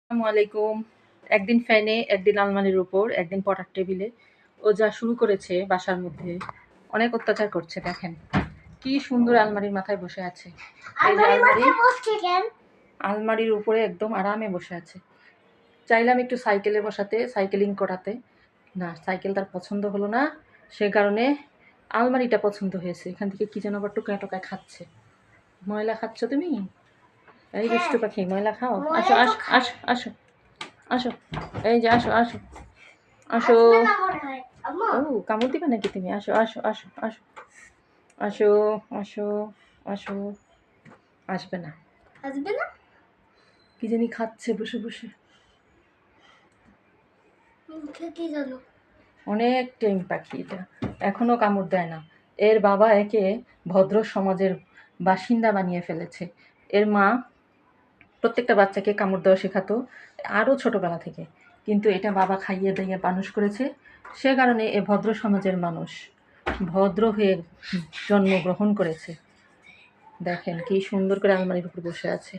আসসালামু আলাইকুম। একদিন ফ্যানে, একদিন আলমারির উপর, একদিন পড়ার টেবিলে। ও যা শুরু করেছে বাসার মধ্যে, অনেক অত্যাচার করছে দেখেন। কি সুন্দর আলমারির মাথায় বসে আছে। এই যে আলমারির উপরে একদম আরামে বসে আছে। চাইলাম একটু সাইকেলে বসাতে, সাইকেলিং করাতে। না, সাইকেল তার পছন্দ হলো না। সে কারণে আলমারিটা পছন্দ হয়েছে। এখান থেকে কি যেন আবার টুকরায় টুকরায় খাচ্ছে। ময়লা খাচ্ছ তুমি? এই দুষ্টু পাখি, ময়লা খাও? আসো, আসো, আসো, আসো, আসো। এই যে আসো, আসো, আসো। ও, কামড় দিবে নাকি তুমি? আসো, আসো, আসো, আসো, আসো, আসো, আসো। আসবে না, আসবে না। কি জানি খাচ্ছে বসে বসে। কি জানো, অনেক টেম পাখি এটা, এখনো কামড় দেয় না। এর বাবা একে ভদ্র সমাজের বাসিন্দা বানিয়ে ফেলেছে। এর মা প্রত্যেকটা বাচ্চাকে কামড় দেওয়া শেখাতো আরও ছোটোবেলা থেকে, কিন্তু এটা বাবা খাইয়ে দিয়ে মানুষ করেছে। সে কারণে এ ভদ্র সমাজের মানুষ ভদ্র হয়ে জন্মগ্রহণ করেছে। দেখেন কি সুন্দর করে আলমারির উপর বসে আছে।